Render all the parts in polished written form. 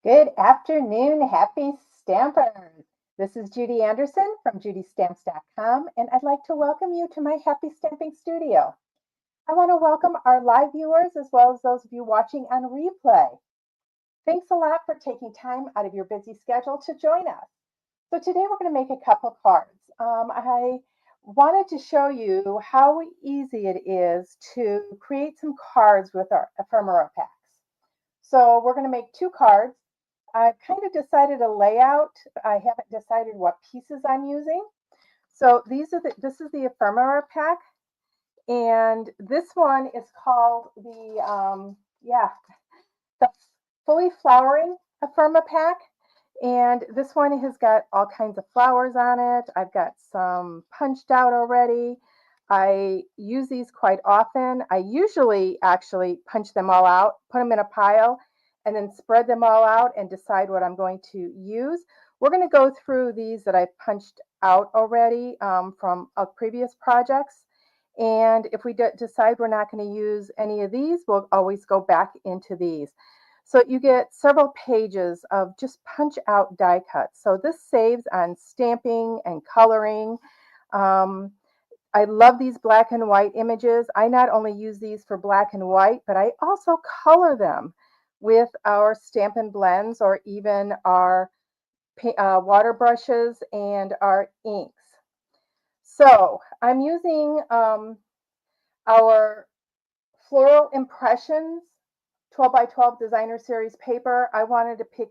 Good afternoon, happy stampers. This is Judy Anderson from judystamps.com, and I'd like to welcome you to my Happy Stamping Studio. I want to welcome our live viewers as well as those of you watching on replay. Thanks a lot for taking time out of your busy schedule to join us. So today we're going to make a couple cards. I wanted to show you how easy it is to create some cards with our ephemera packs. So we're going to make two cards. I've kind of decided a layout. I haven't decided what pieces I'm using. So this is the ephemera pack, and this one is called the Fully Flowering Ephemera Pack. And this one has got all kinds of flowers on it. I've got some punched out already. I use these quite often. I usually actually punch them all out, put them in a pile, and then spread them all out and decide what I'm going to use. We're going to go through these that I've punched out already from previous projects. And if we decide we're not going to use any of these, we'll always go back into these. So you get several pages of just punch out die cuts. So this saves on stamping and coloring. I love these black and white images. I not only use these for black and white, but I also color them with our Stampin' Blends or even our water brushes and our inks. So I'm using our Floral Impressions 12 by 12 designer series paper. I wanted to pick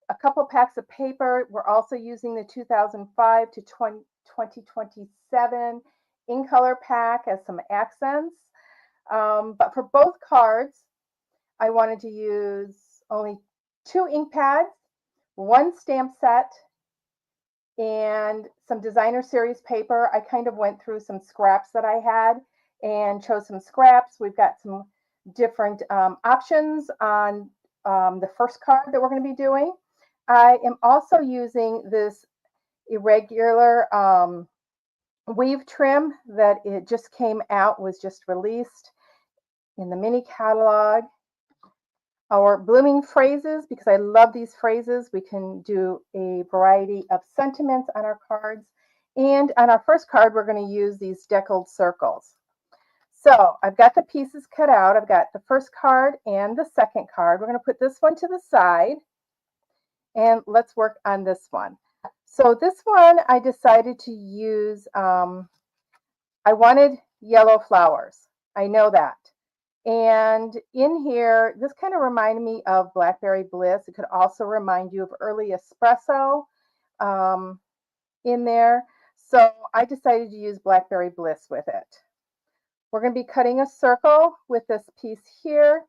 a couple packs of paper. We're also using the 2005 to 2027 in color pack as some accents. But for both cards, I wanted to use only 2 ink pads, 1 stamp set, and some designer series paper. I kind of went through some scraps that I had and chose some scraps. We've got some different options on the first card that we're going to be doing. I am also using this irregular weave trim that it just came out, was just released in the mini catalog. Our blooming phrases, because I love these phrases. We can do a variety of sentiments on our cards. And on our first card, we're going to use these deckled circles. So I've got the pieces cut out. I've got the first card and the second card. We're going to put this one to the side, and let's work on this one. So this one I decided to use, I wanted yellow flowers. I know that. And in here, this kind of reminded me of Blackberry Bliss. It could also remind you of early espresso in there. So I decided to use Blackberry Bliss with it. We're going to be cutting a circle with this piece here.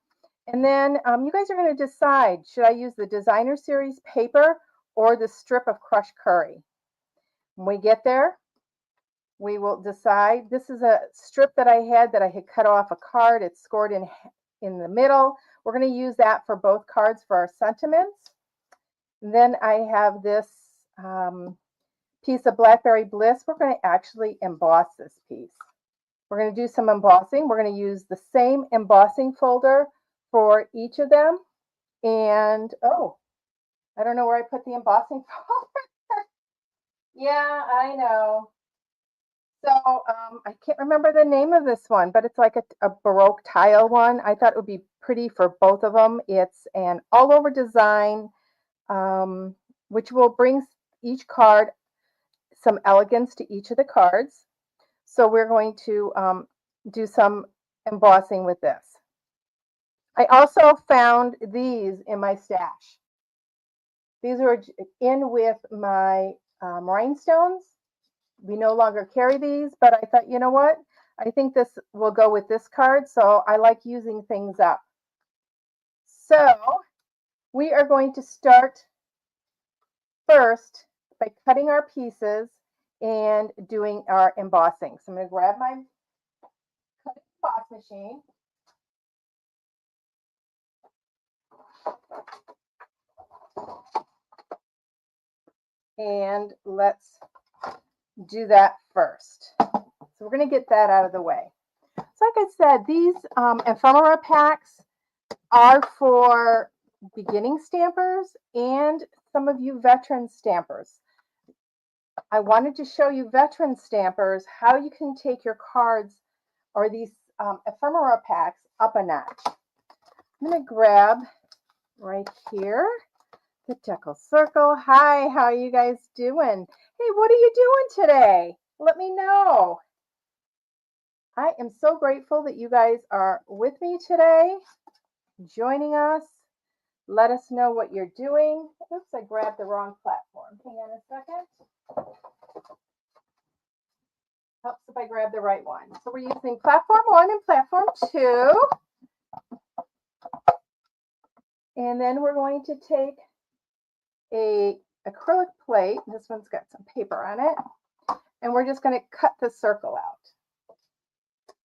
And then you guys are going to decide, should I use the designer series paper or the strip of crushed curry? When we get there, we will decide. This is a strip that I had cut off a card. It's scored in the middle. We're going to use that for both cards for our sentiments. And then I have this piece of Blackberry Bliss. We're going to actually emboss this piece. We're going to do some embossing. We're going to use the same embossing folder for each of them. And, oh, I don't know where I put the embossing folder. Yeah, I know. So I can't remember the name of this one, but it's like a Baroque tile one. I thought it would be pretty for both of them. It's an all-over design, which will bring each card some elegance to each of the cards. So we're going to do some embossing with this. I also found these in my stash. These are in with my rhinestones. We no longer carry these, but I thought, you know what? I think this will go with this card, so I like using things up. So we are going to start first by cutting our pieces and doing our embossing. So I'm going to grab my cutting emboss machine. And let's do that first. So we're going to get that out of the way. So like I said, these ephemera packs are for beginning stampers and some of you veteran stampers. I wanted to show you veteran stampers how you can take your cards or these ephemera packs up a notch. I'm going to grab right here the decal circle. Hi, how are you guys doing? Hey, what are you doing today? Let me know. I am so grateful that you guys are with me today, joining us. Let us know what you're doing. Oops, I grabbed the wrong platform. Hang on a second. Helps if I grab the right one. So we're using platform 1 and platform 2. And then we're going to take a acrylic plate. This one's got some paper on it. And we're just going to cut the circle out.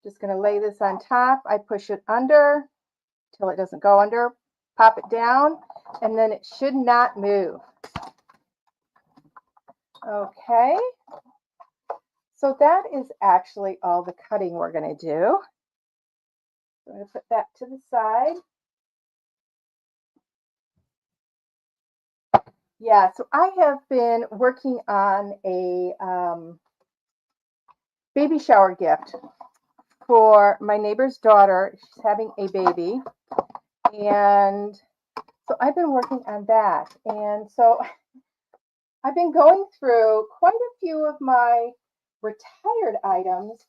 Just going to lay this on top. I push it under till it doesn't go under. Pop it down, and then it should not move. Okay. So that is actually all the cutting we're going to do. I'm going to put that to the side. Yeah, so I have been working on a baby shower gift for my neighbor's daughter. She's having a baby. And so I've been working on that. And so I've been going through quite a few of my retired items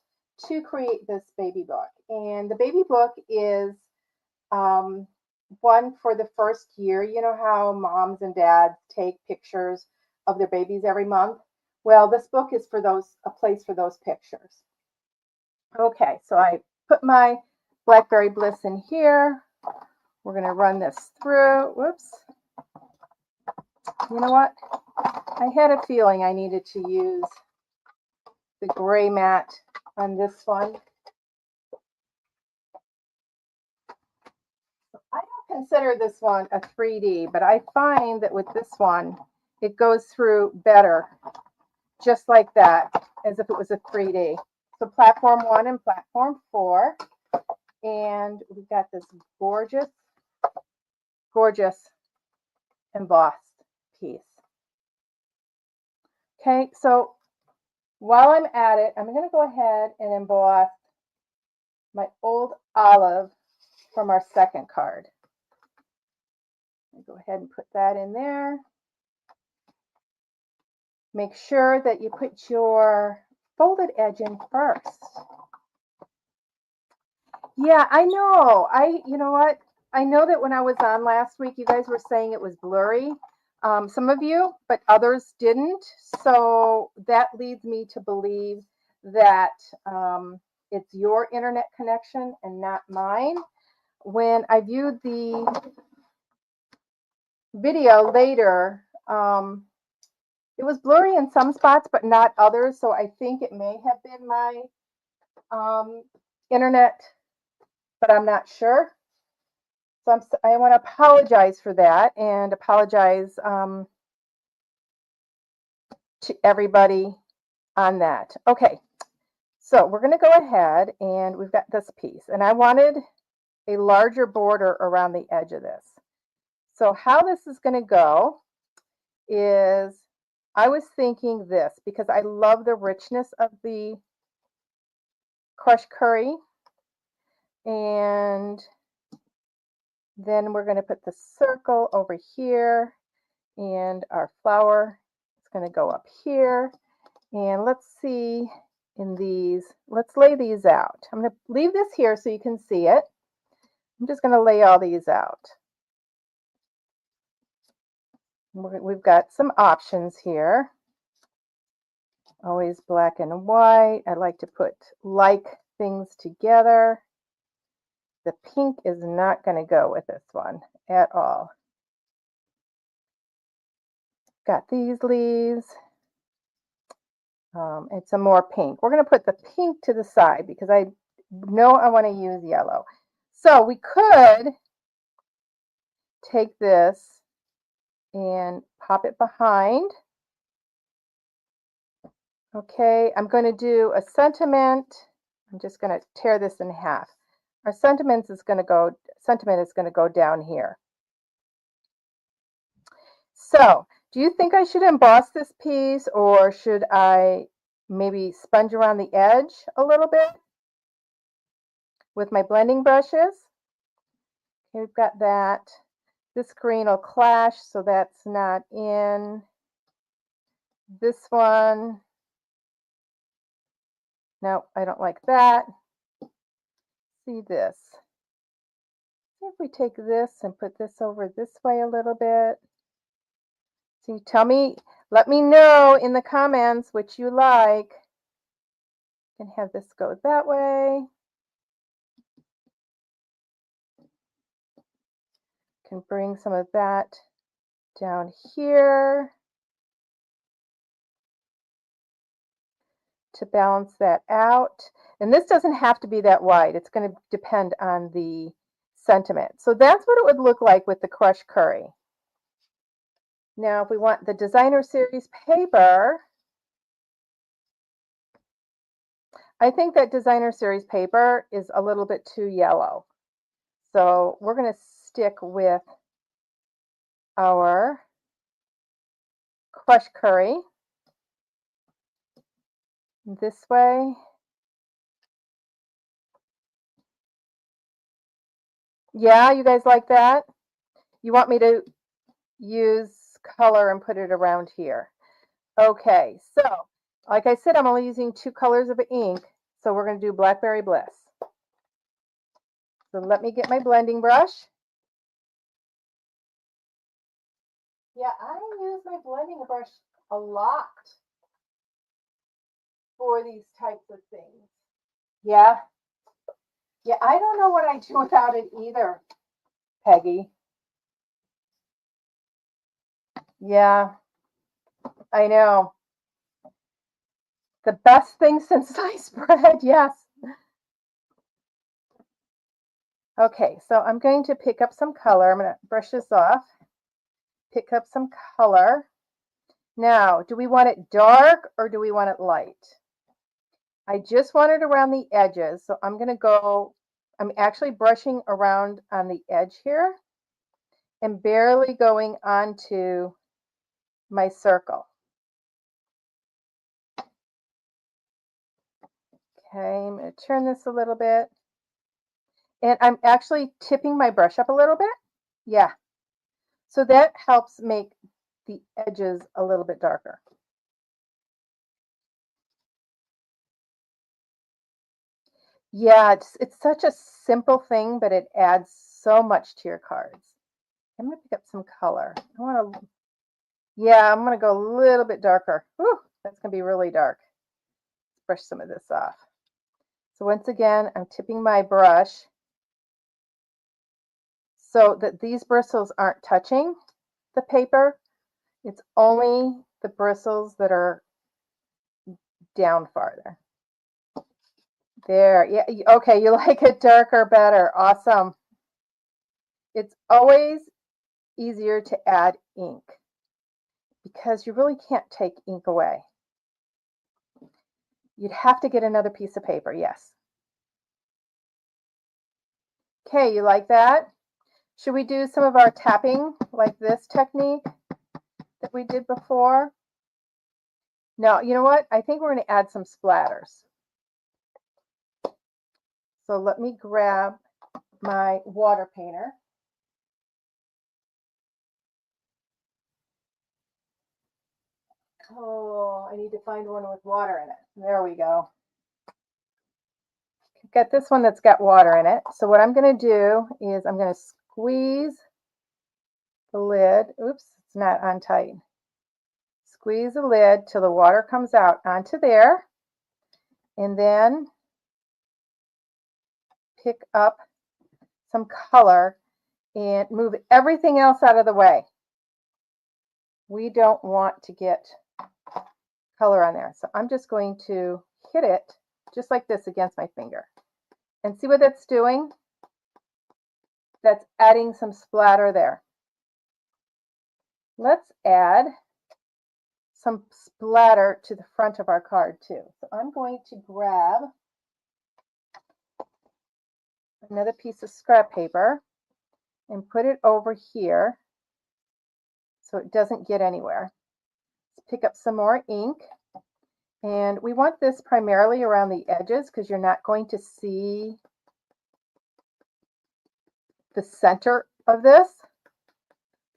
to create this baby book. And the baby book is one for the first year. You know how moms and dads take pictures of their babies every month? Well, this book is for a place for those pictures. Okay, so I put my Blackberry Bliss in here. We're going to run this through. Whoops. You know what? I had a feeling I needed to use the gray mat on this one. I don't consider this one a 3D, but I find that with this one, it goes through better, just like that, as if it was a 3D. So platform 1 and platform 4. And we've got this gorgeous embossed piece. Okay, so while I'm at it, I'm going to go ahead and emboss my old olive from our second card. I'll go ahead and put that in there. Make sure that you put your folded edge in first. Yeah, I know. You know what? I know that when I was on last week, you guys were saying it was blurry. Some of you, but others didn't. So that leads me to believe that it's your internet connection and not mine. When I viewed the video later, it was blurry in some spots, but not others. So I think it may have been my internet, but I'm not sure. So I want to apologize for that and apologize to everybody on that. Okay, so we're going to go ahead and we've got this piece. And I wanted a larger border around the edge of this. So how this is going to go is I was thinking this because I love the richness of the crushed curry. And then we're going to put the circle over here and our flower is going to go up here. And let's see in these, let's lay these out. I'm going to leave this here so you can see it. I'm just going to lay all these out. We've got some options here. Always black and white. I like to put like things together. The pink is not going to go with this one at all. Got these leaves. It's some more pink. We're going to put the pink to the side because I know I want to use yellow. So we could take this and pop it behind. Okay, I'm going to do a sentiment. I'm just going to tear this in half. Our sentiment is going to go down here. So, do you think I should emboss this piece, or should I maybe sponge around the edge a little bit with my blending brushes? Okay, we've got that. This green will clash, so that's not in. This one, no, I don't like that. See this. See if we take this and put this over this way a little bit. See, tell me, let me know in the comments which you like. Can have this go that way. Can bring some of that down here to balance that out. And this doesn't have to be that wide. It's going to depend on the sentiment. So that's what it would look like with the crushed curry. Now, if we want the designer series paper, I think that designer series paper is a little bit too yellow. So we're going to stick with our crushed curry this way. Yeah, you guys like that? You want me to use color and put it around here? Okay, so like I said, I'm only using 2 colors of ink, so we're going to do Blackberry Bliss. So let me get my blending brush. Yeah, I use my blending brush a lot for these types of things. Yeah. Yeah, I don't know what I'd do without it either, Peggy. Yeah, I know. The best thing since sliced bread, yes. Okay, so I'm going to pick up some color. I'm going to brush this off. Pick up some color. Now, do we want it dark or do we want it light? I just want it around the edges, so I'm going to go, I'm actually brushing around on the edge here and barely going onto my circle. Okay, I'm going to turn this a little bit. And I'm actually tipping my brush up a little bit. Yeah. So that helps make the edges a little bit darker. Yeah, it's such a simple thing, but it adds so much to your cards. I'm gonna pick up some color. I want to, yeah, I'm gonna go a little bit darker. Whew, that's gonna be really dark. Let's brush some of this off. So once again, I'm tipping my brush so that these bristles aren't touching the paper. It's only the bristles that are down farther. There, yeah, okay, you like it darker better. Awesome. It's always easier to add ink because you really can't take ink away. You'd have to get another piece of paper, yes. Okay, you like that? Should we do some of our tapping like this technique that we did before? No, you know what? I think we're going to add some splatters. So let me grab my water painter. Oh, I need to find one with water in it. There we go. Got this one that's got water in it. So what I'm going to do is I'm going to squeeze the lid. Oops, it's not on tight. Squeeze the lid till the water comes out onto there. And then pick up some color and move everything else out of the way. We don't want to get color on there. So I'm just going to hit it just like this against my finger. And see what that's doing? That's adding some splatter there. Let's add some splatter to the front of our card too. So I'm going to grab another piece of scrap paper and put it over here so it doesn't get anywhere. Let's pick up some more ink. And we want this primarily around the edges because you're not going to see the center of this.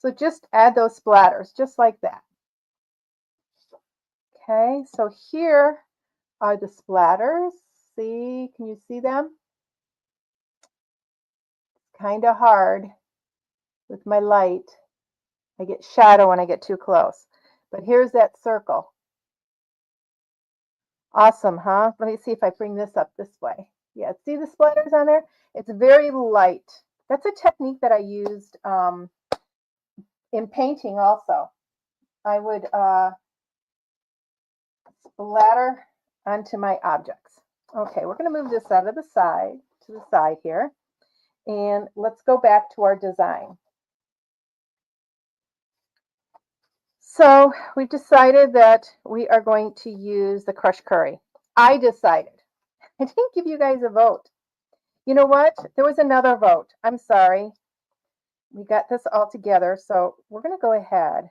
So just add those splatters, just like that. Okay, so here are the splatters. See, can you see them? Kind of hard with my light. I get shadow when I get too close. But here's that circle. Awesome, huh? Let me see if I bring this up this way. Yeah, see the splatters on there? It's very light. That's a technique that I used in painting also. I would splatter onto my objects. Okay, we're going to move this out of the side to the side here. And let's go back to our design. So we've decided that we are going to use the crushed curry. I decided. I didn't give you guys a vote. You know what? There was another vote. I'm sorry. We got this all together. So we're going to go ahead.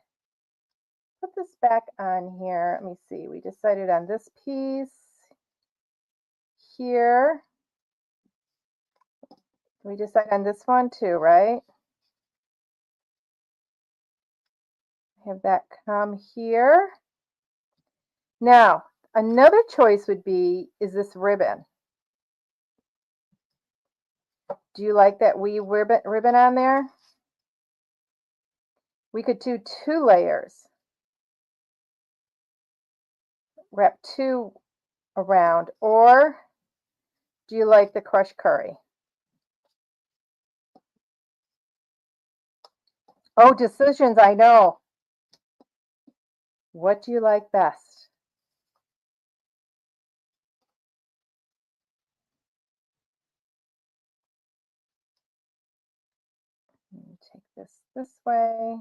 Put this back on here. Let me see. We decided on this piece here. We decided on this one too, right? Have that come here. Now, another choice would be, is this ribbon? Do you like that wee ribbon on there? We could do 2 layers. Wrap 2 around. Or do you like the crushed curry? Oh, decisions, I know. What do you like best? Let me take this way.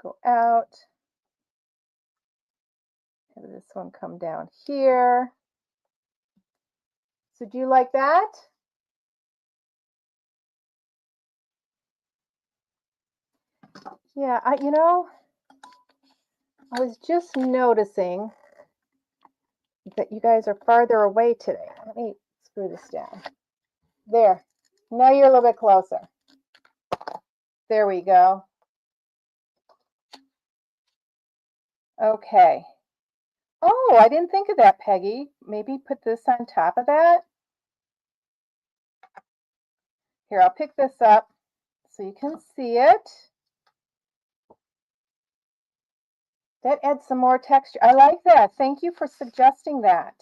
Go out. Have this one come down here. So do you like that? Yeah, I was just noticing that you guys are farther away today. Let me screw this down. There. Now you're a little bit closer. There we go. Okay. Oh, I didn't think of that, Peggy. Maybe put this on top of that. Here, I'll pick this up so you can see it. That adds some more texture. I like that. Thank you for suggesting that.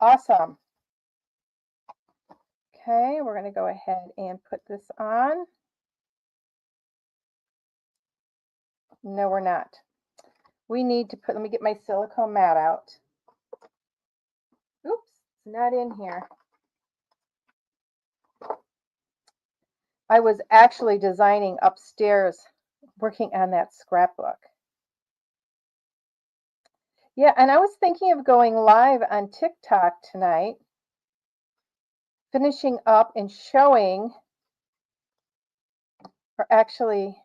Awesome. Okay, we're going to go ahead and put this on. No, we're not. We need to put, let me get my silicone mat out. Oops, it's not in here. I was actually designing upstairs, working on that scrapbook. Yeah, and I was thinking of going live on TikTok tonight, finishing up and showing, or actually,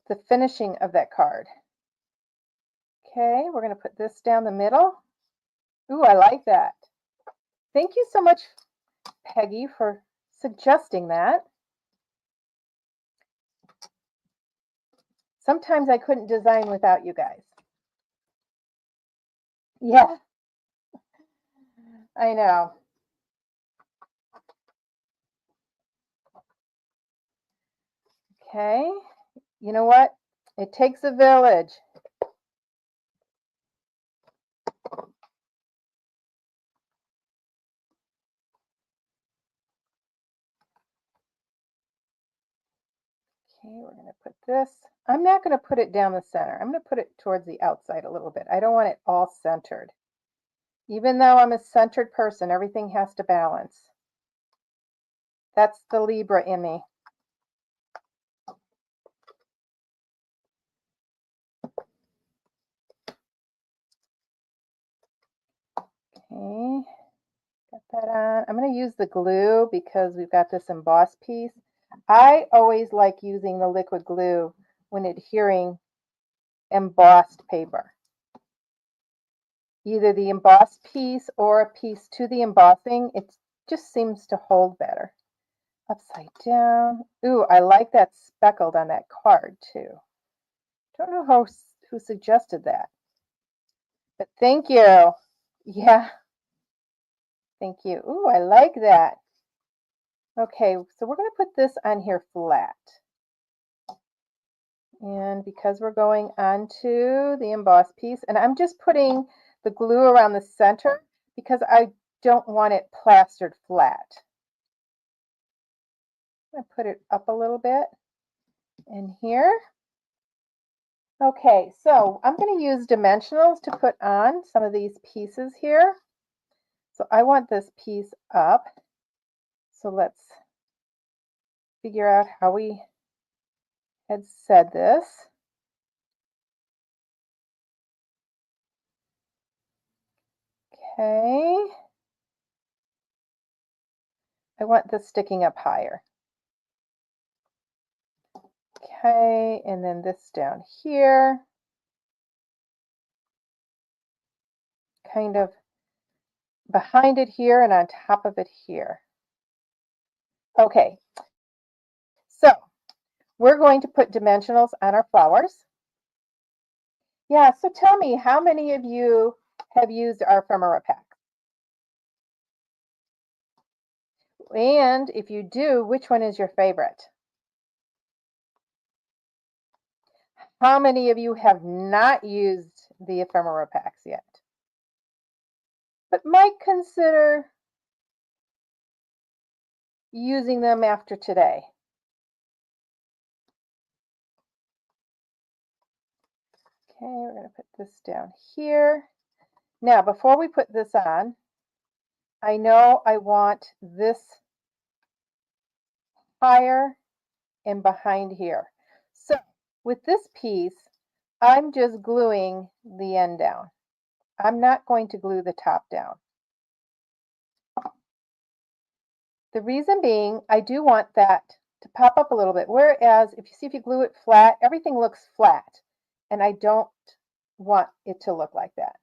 the finishing of that card. Okay, we're going to put this down the middle. Ooh, I like that. Thank you so much, Peggy, for suggesting that. Sometimes I couldn't design without you guys. Yeah, I know. Okay, you know what? It takes a village. Okay, we're going to put this. I'm not going to put it down the center. I'm going to put it towards the outside a little bit. I don't want it all centered. Even though I'm a centered person, everything has to balance. That's the Libra in me. Okay, got that on. I'm going to use the glue because we've got this embossed piece. I always like using the liquid glue when adhering embossed paper. Either the embossed piece or a piece to the embossing, it just seems to hold better. Upside down. Ooh, I like that speckled on that card too. Don't know who suggested that, but thank you. Yeah, thank you. Ooh, I like that. Okay, so we're going to put this on here flat. And because we're going onto the embossed piece, and I'm just putting the glue around the center because I don't want it plastered flat. I'm going to put it up a little bit in here. Okay, so I'm going to use dimensionals to put on some of these pieces here. So I want this piece up. So let's figure out how we had said this. Okay. I want this sticking up higher. Okay, and then this down here. Kind of behind it here and on top of it here. Okay, so we're going to put dimensionals on our flowers. Yeah, so tell me, how many of you have used our ephemera pack? And if you do, which one is your favorite? How many of you have not used the ephemera packs yet, but might consider using them after today? Okay, we're going to put this down here. Now, before we put this on, I know I want this higher and behind here. So with this piece, I'm just gluing the end down. I'm not going to glue the top down. The reason being, I do want that to pop up a little bit. Whereas if you glue it flat, everything looks flat. And I don't want it to look like that.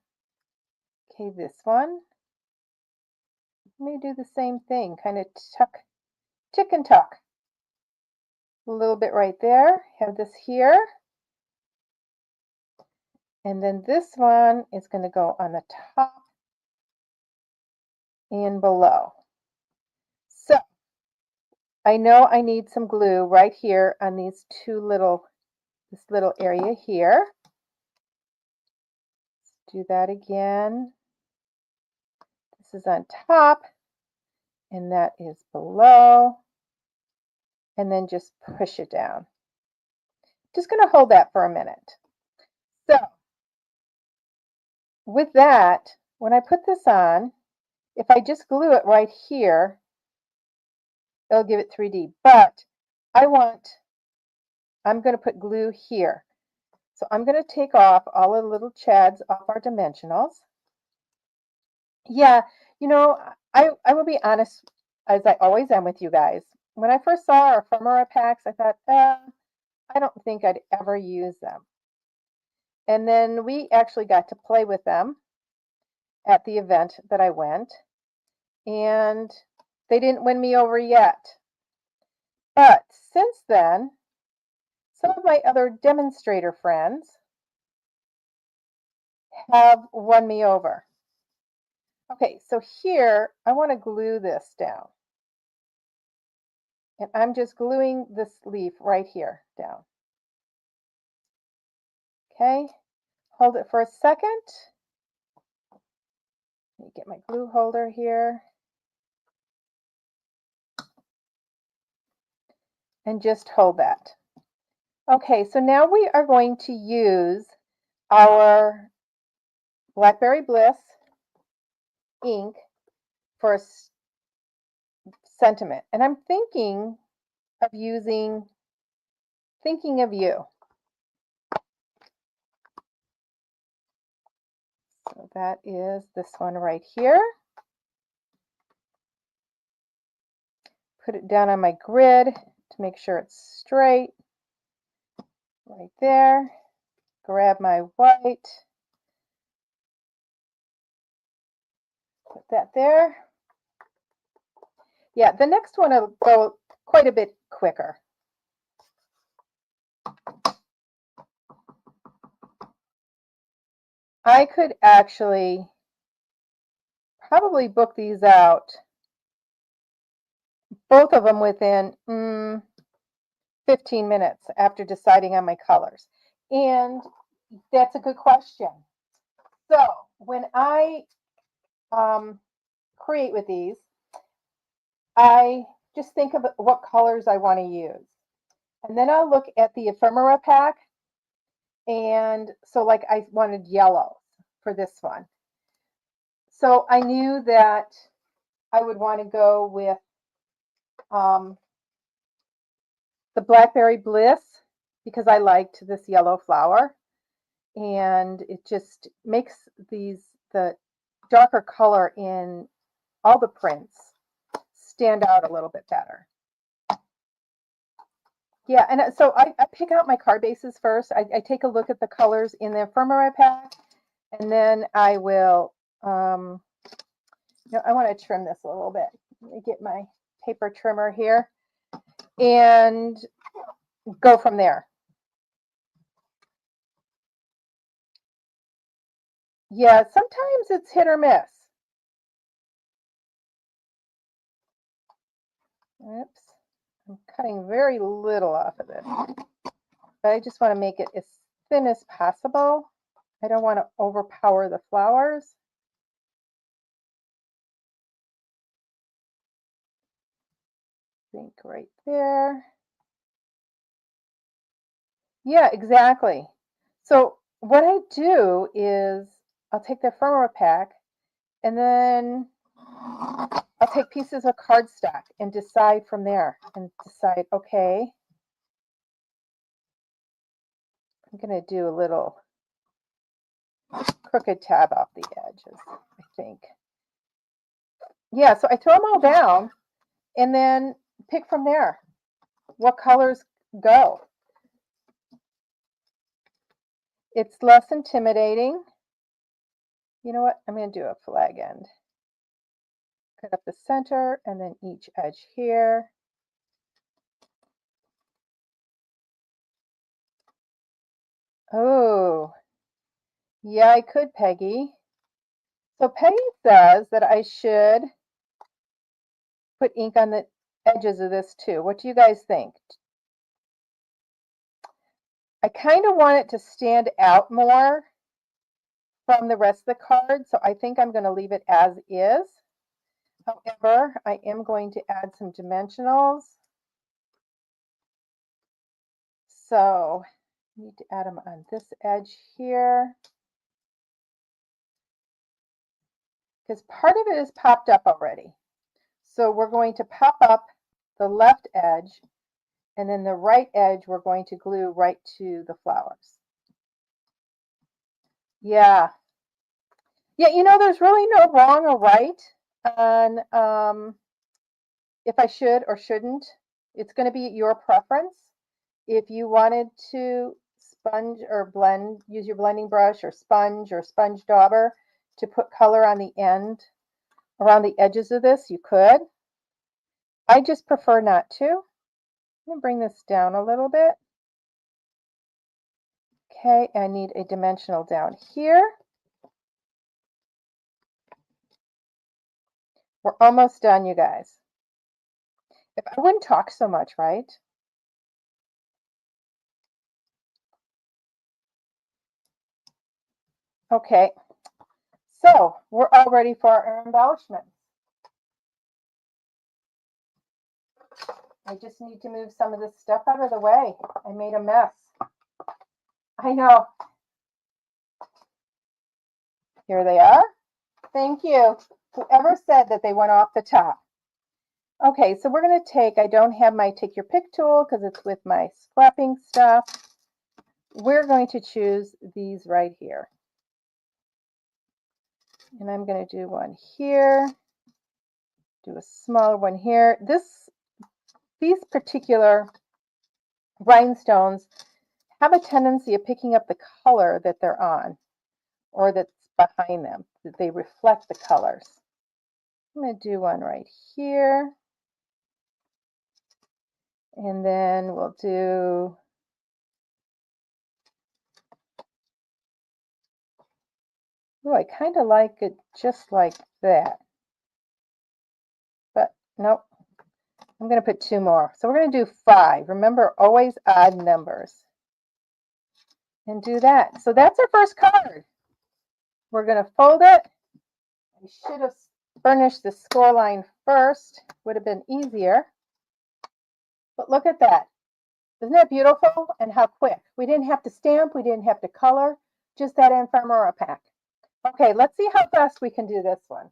Okay, this one. Let me do the same thing, kind of tick and tuck. A little bit right there. Have this here. And then this one is going to go on the top and below. So I know I need some glue right here on these this little area here. Let's do that again. This is on top and that is below. And then just push it down. Just going to hold that for a minute. So with that, when I put this on, if I just glue it right here, it'll give it 3D. But I'm going to put glue here. So I'm going to take off all the little chads off our dimensionals. Yeah, you know, I will be honest, as I always am with you guys. When I first saw our ephemera packs, I thought, I don't think I'd ever use them. And then we actually got to play with them at the event that I went, and they didn't win me over yet. But since then, some of my other demonstrator friends have won me over. Okay, so here I want to glue this down. And I'm just gluing this leaf right here down. Okay, hold it for a second. Let me get my glue holder here. And just hold that. Okay, so now we are going to use our Blackberry Bliss ink for a sentiment. And I'm thinking of Thinking of You. So So that is this one right here. Put it down on my grid to make sure it's straight. Right there. Grab my white. Put that there. Yeah, the next one will go quite a bit quicker. I could actually probably book these out, both of them within 15 minutes after deciding on my colors. And that's a good question. So when I create with these, I just think of what colors I want to use. And then I'll look at the ephemera pack. And so like I wanted yellow for this one. So I knew that I would want to go with the Blackberry Bliss because I liked this yellow flower. And it just makes the darker color in all the prints stand out a little bit better. Yeah, and so I pick out my card bases first. I take a look at the colors in the ephemera pack, and then I will, I want to trim this a little bit. Let me get my paper trimmer here and go from there. Yeah, sometimes it's hit or miss. Oops, I'm cutting very little off of this, but I just want to make it as thin as possible. I don't want to overpower the flowers. I think right there. Yeah, exactly. So what I do is I'll take the ephemera pack and then I'll take pieces of cardstock and decide from there and decide, okay, I'm going to do a little crooked tab off the edges, I think. Yeah, so I throw them all down and then pick from there what colors go. It's less intimidating. You know what? I'm going to do a flag end. Cut up the center and then each edge here. Oh, yeah, I could, Peggy. So Peggy says that I should put ink on the edges of this too. What do you guys think? I kind of want it to stand out more from the rest of the card, so I think I'm going to leave it as is. However, I am going to add some dimensionals. So I need to add them on this edge here, because part of it is popped up already. So we're going to pop up the left edge, and then the right edge we're going to glue right to the flowers. Yeah. Yeah, you know, there's really no wrong or right on if I should or shouldn't. It's going to be your preference. If you wanted to sponge or blend, use your blending brush or sponge dauber to put color on the end, around the edges of this, you could. I just prefer not to. I'm going to bring this down a little bit. Okay, I need a dimensional down here. We're almost done, you guys. If I wouldn't talk so much, right? Okay, so we're all ready for our embellishments. I just need to move some of this stuff out of the way. I made a mess. I know. Here they are. Thank you. Whoever said that they went off the top. Okay, so we're going to take, I don't have my take your pick tool because it's with my scrapping stuff. We're going to choose these right here. And I'm going to do one here, do a smaller one here. These particular rhinestones have a tendency of picking up the color that they're on or that's behind them, that they reflect the colors. I'm going to do one right here. And then we'll do I kind of like it just like that. But nope, I'm going to put 2 more. So we're going to do 5. Remember, always odd numbers. And do that. So that's our first card. We're going to fold it. I should have furnished the score line first. Would have been easier. But look at that. Isn't that beautiful? And how quick. We didn't have to stamp. We didn't have to color. Just that ephemera pack. Okay, let's see how fast we can do this one.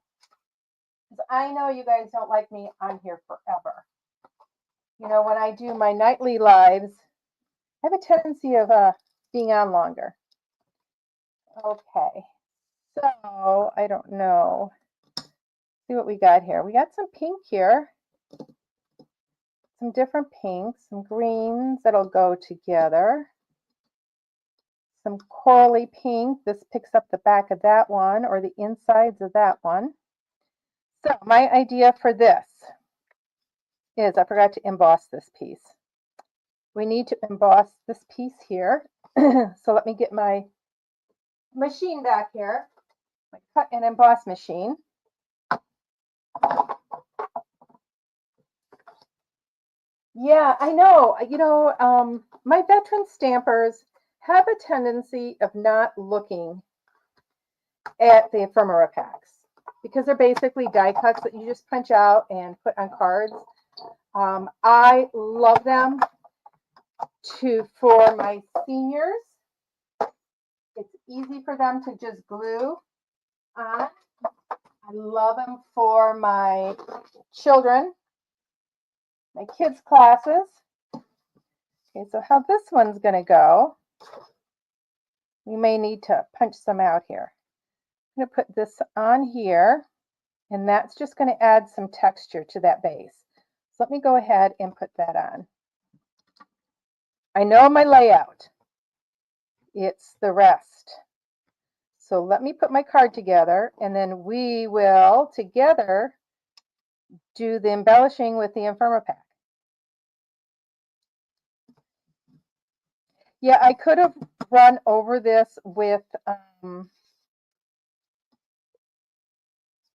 Because I know you guys don't like me on here forever. You know, when I do my nightly lives, I have a tendency of being on longer. Okay, so I don't know. Let's see what we got here. We got some pink here. Some different pinks, some greens that'll go together. Some corally pink. This picks up the back of that one or the insides of that one. So my idea for this is I forgot to emboss this piece. We need to emboss this piece here. So let me get my machine back here, my cut and emboss machine. Yeah, I know. You know, my veteran stampers have a tendency of not looking at the ephemera packs because they're basically die cuts that you just punch out and put on cards. I love them for my seniors. It's easy for them to just glue on. I love them for my children, my kids' classes. Okay, so how this one's going to go, we may need to punch some out here. I'm going to put this on here, and that's just going to add some texture to that base. So let me go ahead and put that on. I know my layout. It's the rest. So let me put my card together, and then we will together do the embellishing with the ephemera pack. Yeah, I could have run over this with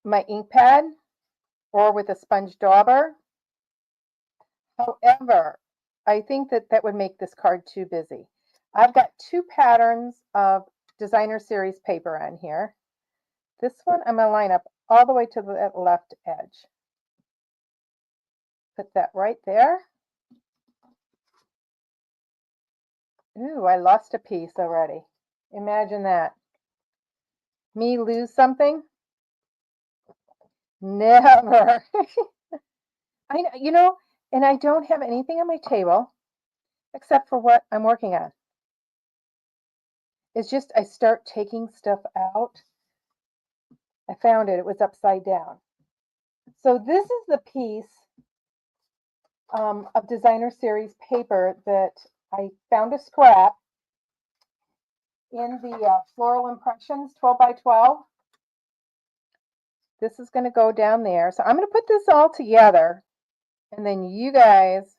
my ink pad or with a sponge dauber. However, I think that would make this card too busy. I've got 2 patterns of designer series paper on here. This one I'm going to line up all the way to the left edge. Put that right there. Ooh, I lost a piece already. Imagine that. Me lose something? Never. You know, and I don't have anything on my table except for what I'm working on. It's just I start taking stuff out. I found it. It was upside down. So this is the piece of designer series paper that I found a scrap in the Floral Impressions 12 by 12. This is going to go down there. So I'm going to put this all together, and then you guys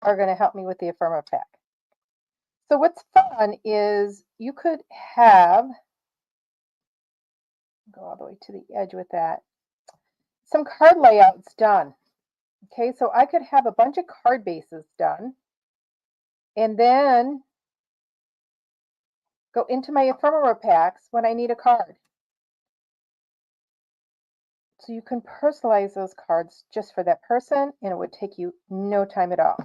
are going to help me with the ephemera pack. So what's fun is you could have, go all the way to the edge with that, some card layouts done. Okay, so I could have a bunch of card bases done, and then go into my ephemera packs when I need a card. So you can personalize those cards just for that person, and it would take you no time at all.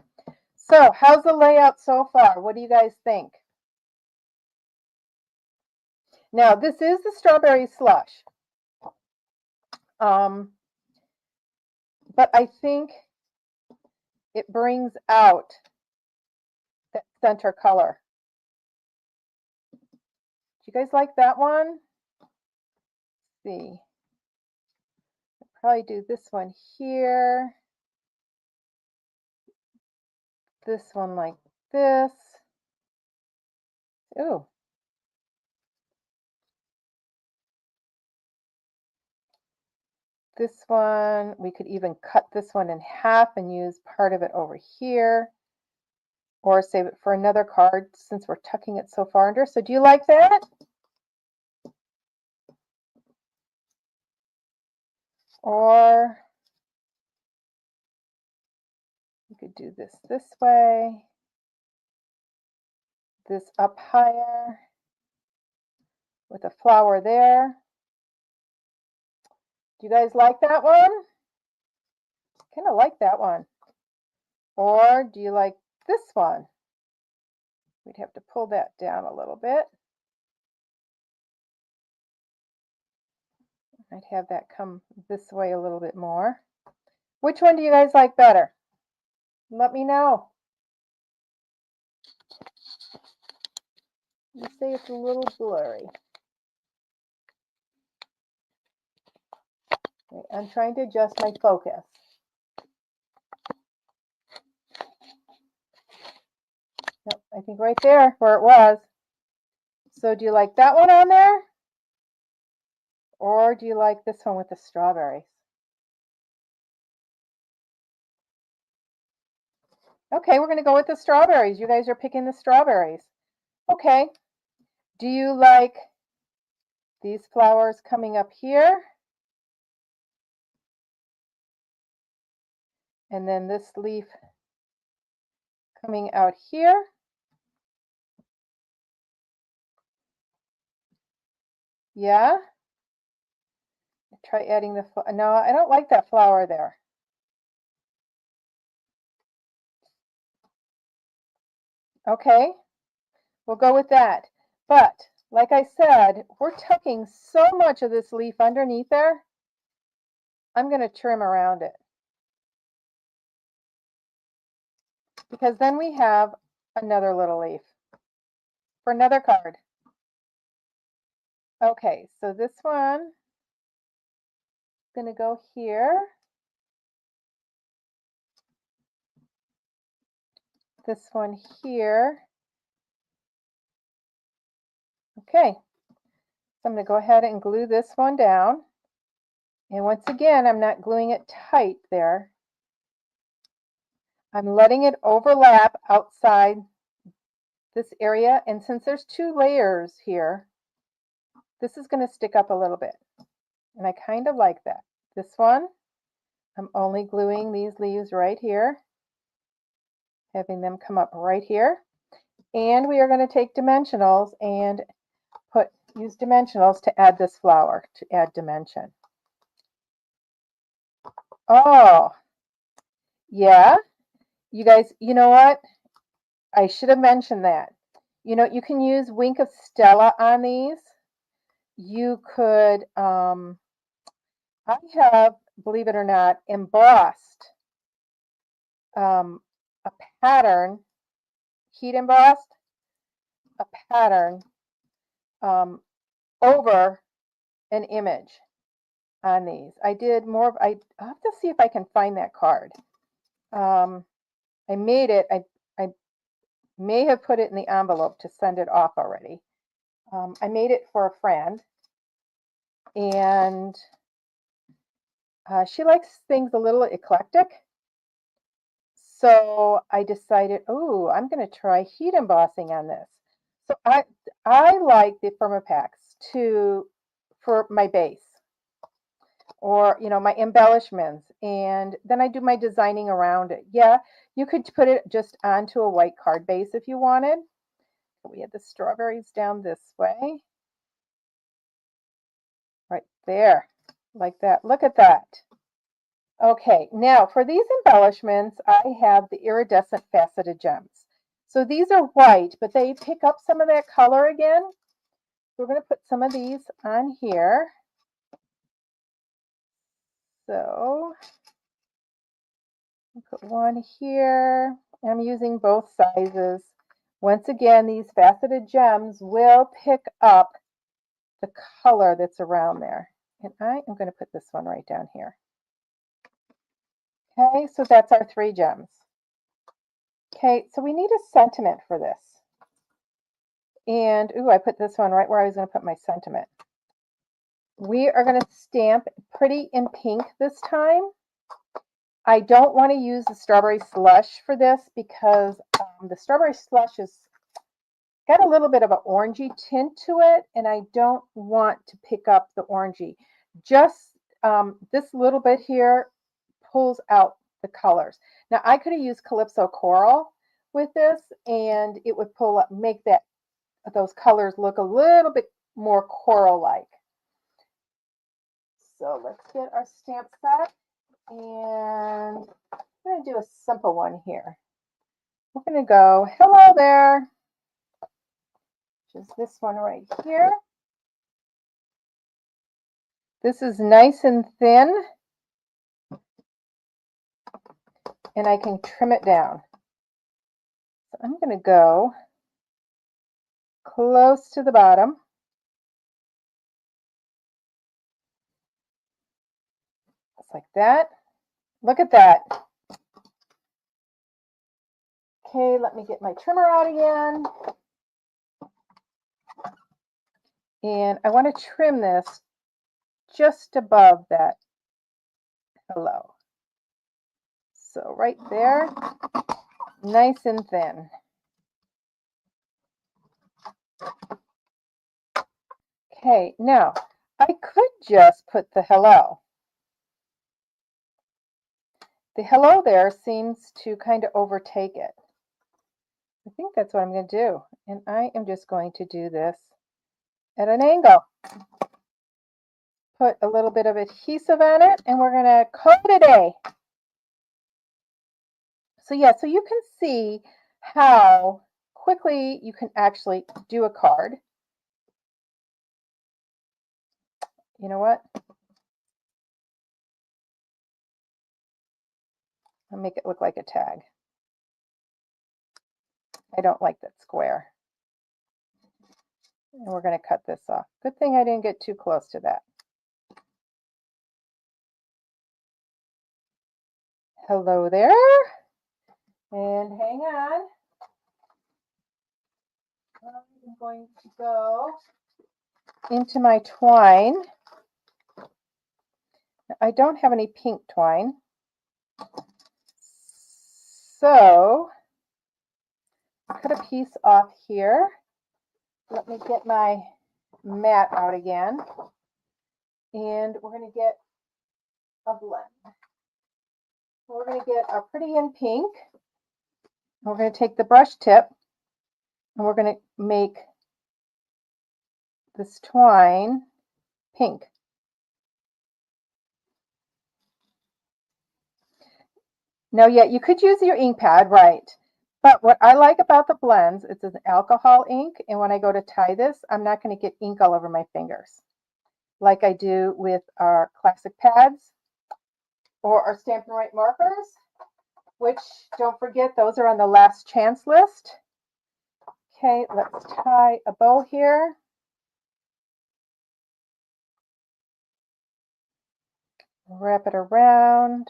So how's the layout so far? What do you guys think? Now, this is the strawberry slush. But I think it brings out that center color. Do you guys like that one? see. I'll probably do this one here. This one like this. Ooh. This one, we could even cut this one in half and use part of it over here, or save it for another card since we're tucking it so far under. So do you like that? Or you could do this way, this up higher with a flower there. Do you guys like that one? Kind of like that one. Or do you like this one? We'd have to pull that down a little bit. I'd have that come this way a little bit more. Which one do you guys like better? Let me know. You say it's a little blurry. Okay, I'm trying to adjust my focus. Yep, I think right there where it was. So do you like that one on there? Or do you like this one with the strawberries? Okay, we're going to go with the strawberries. You guys are picking the strawberries. Okay. Do you like these flowers coming up here? And then this leaf coming out here? Yeah? Try adding the, no, I don't like that flower there. Okay, we'll go with that. But like I said, we're tucking so much of this leaf underneath there. I'm going to trim around it, because then we have another little leaf for another card. Okay, so this one is going to go here. This one here. Okay, so I'm going to go ahead and glue this one down. And once again, I'm not gluing it tight there. I'm letting it overlap outside this area. And since there's 2 layers here, this is going to stick up a little bit. And I kind of like that. This one, I'm only gluing these leaves right here, having them come up right here. And we are going to take dimensionals and use dimensionals to add this flower, to add dimension. Oh, yeah. You guys, you know what? I should have mentioned that. You know, you can use Wink of Stella on these. You could, I have, believe it or not, embossed a pattern, heat embossed a pattern over an image on these. I did more of, I'll have to see if I can find that card. I made it, I may have put it in the envelope to send it off already. I made it for a friend, and she likes things a little eclectic. So I decided, oh, I'm going to try heat embossing on this. So I like the ephemera packs for my base, or my embellishments, and then I do my designing around it. Yeah, you could put it just onto a white card base if you wanted. We had the strawberries down this way, right there, like that. Look at that. Okay, now for these embellishments, I have the iridescent faceted gems. So these are white, but they pick up some of that color again. So we're going to put some of these on here. So I'll put one here. I'm using both sizes. Once again, these faceted gems will pick up the color that's around there. And I am going to put this one right down here. Okay, so that's our 3 gems. Okay, so we need a sentiment for this. And, ooh, I put this one right where I was going to put my sentiment. We are going to stamp Pretty in Pink this time. I don't want to use the strawberry slush for this because the strawberry slush has got a little bit of an orangey tint to it, and I don't want to pick up the orangey. Just this little bit here pulls out the colors. Now I could have used Calypso Coral with this, and it would pull up, make those colors look a little bit more coral-like. So let's get our stamp set, and I'm going to do a simple one here. We're going to go, hello there, which is this one right here. This is nice and thin, and I can trim it down. So I'm going to go close to the bottom. Just like that. Look at that. Okay, let me get my trimmer out again. And I want to trim this just above that hello. So right there, nice and thin. Okay, now I could just put the hello. The hello there seems to kind of overtake it. I think that's what I'm going to do. And I am just going to do this at an angle. Put a little bit of adhesive on it, and we're going to call it a day. So yeah, so you can see how quickly you can actually do a card. You know what? I'll make it look like a tag. I don't like that square. And we're going to cut this off. Good thing I didn't get too close to that. Hello there. And hang on. I'm going to go into my twine. I don't have any pink twine. So cut a piece off here. Let me get my mat out again. And we're going to get a blend. We're going to get our Pretty in Pink. We're going to take the brush tip, and we're going to make this twine pink. Now, yeah, you could use your ink pad, right? But what I like about the blends, it's an alcohol ink, and when I go to tie this, I'm not going to get ink all over my fingers like I do with our classic pads or our Stampin' Right markers, which, don't forget, those are on the last chance list. Okay, let's tie a bow here. Wrap it around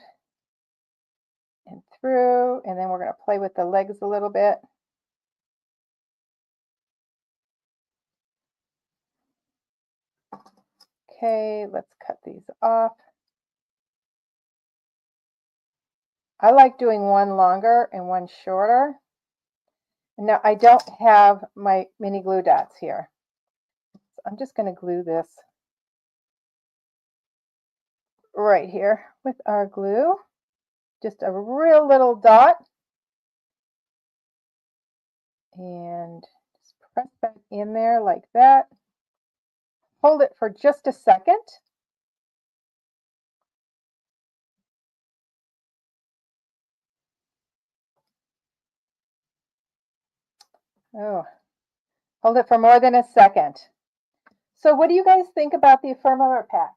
and through, and then we're going to play with the legs a little bit. Okay, let's cut these off. I like doing one longer and one shorter. Now I don't have my mini glue dots here. So I'm just going to glue this right here with our glue. Just a real little dot. And just press that in there like that. Hold it for just a second. Oh, hold it for more than a second. So what do you guys think about the ephemera pack?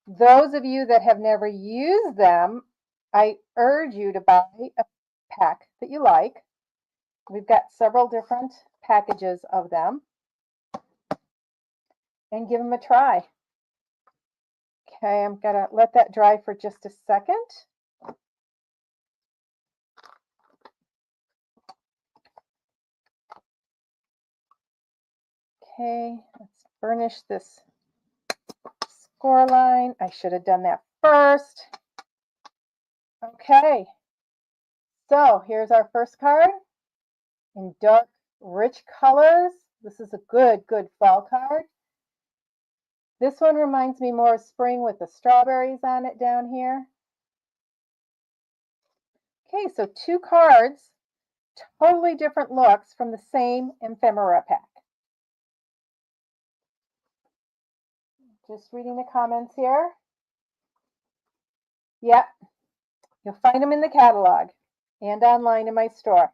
Those of you that have never used them, I urge you to buy a pack that you like. We've got several different packages of them, and give them a try. Okay, I'm gonna let that dry for just a second. Okay, let's burnish this score line. I should have done that first. Okay, so here's our first card in dark, rich colors. This is a good fall card. This one reminds me more of spring with the strawberries on it down here. Okay, so two cards, totally different looks from the same ephemera pack. Just reading the comments here. Yep, you'll find them in the catalog and online in my store.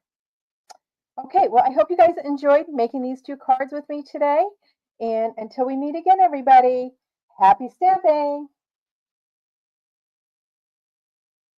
Okay, well, I hope you guys enjoyed making these two cards with me today. And until we meet again, everybody, happy stamping!